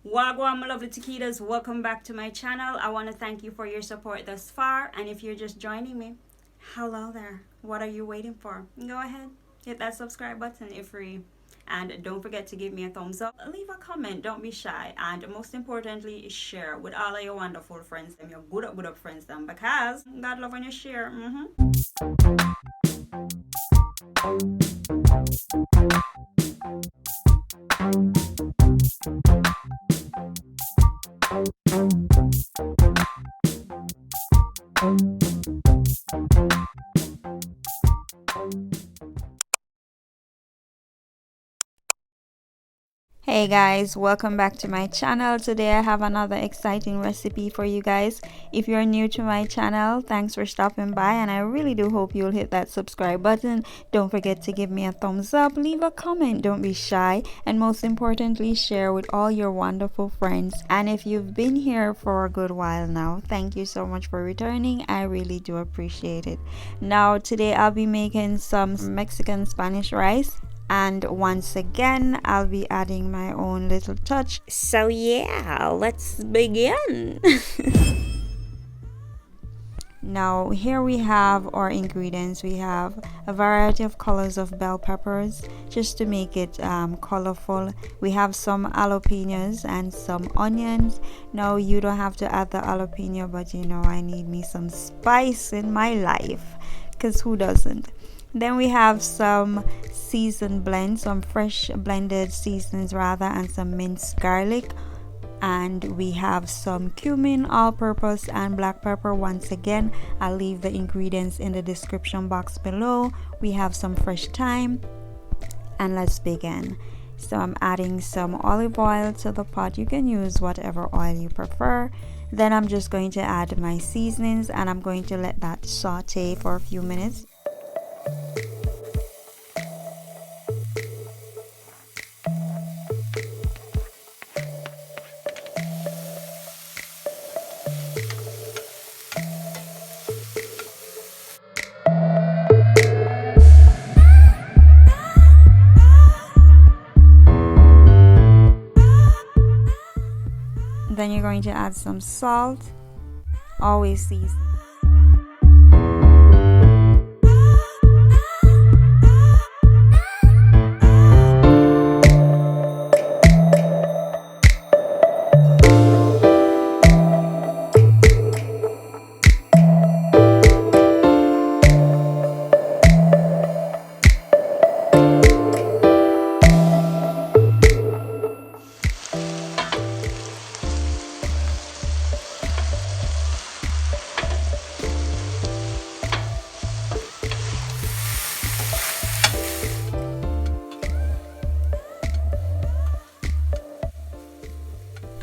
Wagwan, my lovely taquitos, welcome back to my channel. I want to thank you for your support thus far, and if you're just joining me, hello there. What are you waiting for? Go ahead, hit that subscribe button if free, and don't forget to give me a thumbs up, leave a comment, don't be shy, and most importantly, share with all of your wonderful friends and your good up friends them, because God love when you share. Hey guys, welcome back to my channel. Today I have another exciting recipe for you guys. If you're new to my channel, thanks for stopping by, and I really do hope you'll hit that subscribe button. Don't forget to give me a thumbs up, leave a comment, don't be shy, and most importantly, share with all your wonderful friends. And if you've been here for a good while now, thank you so much for returning. I really do appreciate it. Now today I'll be making some Mexican Spanish rice, and once again I'll be adding my own little touch. So yeah, let's begin. Now here we have our ingredients. We have a variety of colors of bell peppers just to make it colorful. We have some jalapeños and some onions. Now you don't have to add the jalapeno, but you know I need me some spice in my life, because who doesn't? Then we have some seasoned blends, some fresh blended seasonings rather, and some minced garlic. And we have some cumin, all-purpose, and black pepper. Once again, I'll leave the ingredients in the description box below. We have some fresh thyme, and let's begin. So I'm adding some olive oil to the pot. You can use whatever oil you prefer. Then I'm just going to add my seasonings, and I'm going to let that saute for a few minutes. Then you're going to add some salt, always season.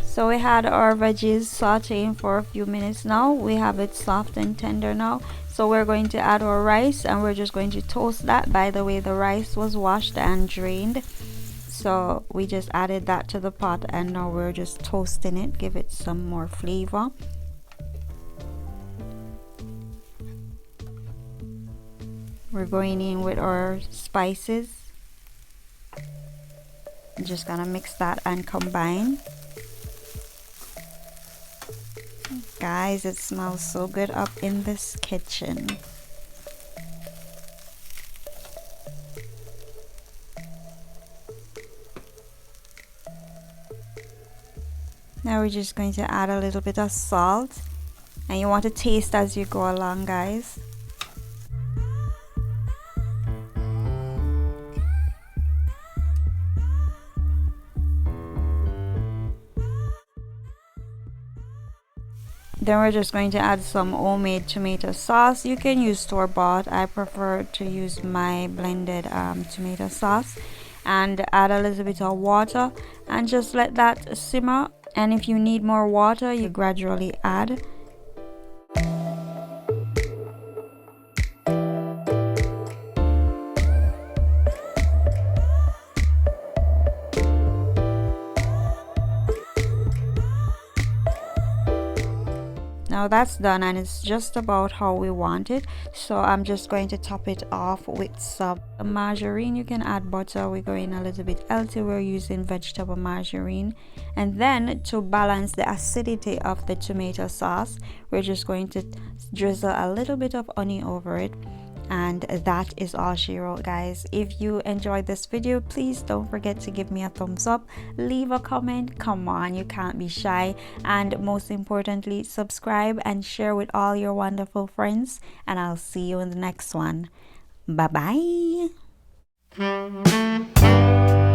So we had our veggies sauteing for a few minutes now. We have it soft and tender now. So we're going to add our rice, and we're just going to toast that. By the way, the rice was washed and drained. So we just added that to the pot, and now we're just toasting it, give it some more flavor. We're going in with our spices. I'm just gonna mix that and combine. Guys, it smells so good up in this kitchen. Now we're just going to add a little bit of salt, and you want to taste as you go along, guys. Then we're just going to add some homemade tomato sauce. You can use store-bought. I prefer to use my blended tomato sauce, and add a little bit of water and just let that simmer. And if you need more water, you gradually add. Now that's done, and it's just about how we want it. So I'm just going to top it off with some margarine. You can add butter. We're going a little bit healthy. We're using vegetable margarine. And then to balance the acidity of the tomato sauce, we're just going to drizzle a little bit of honey over it. And that is all she wrote, guys. If you enjoyed this video, please don't forget to give me a thumbs up, leave a comment. Come on, you can't be shy. And most importantly, subscribe and share with all your wonderful friends, and I'll see you in the next one. Bye bye.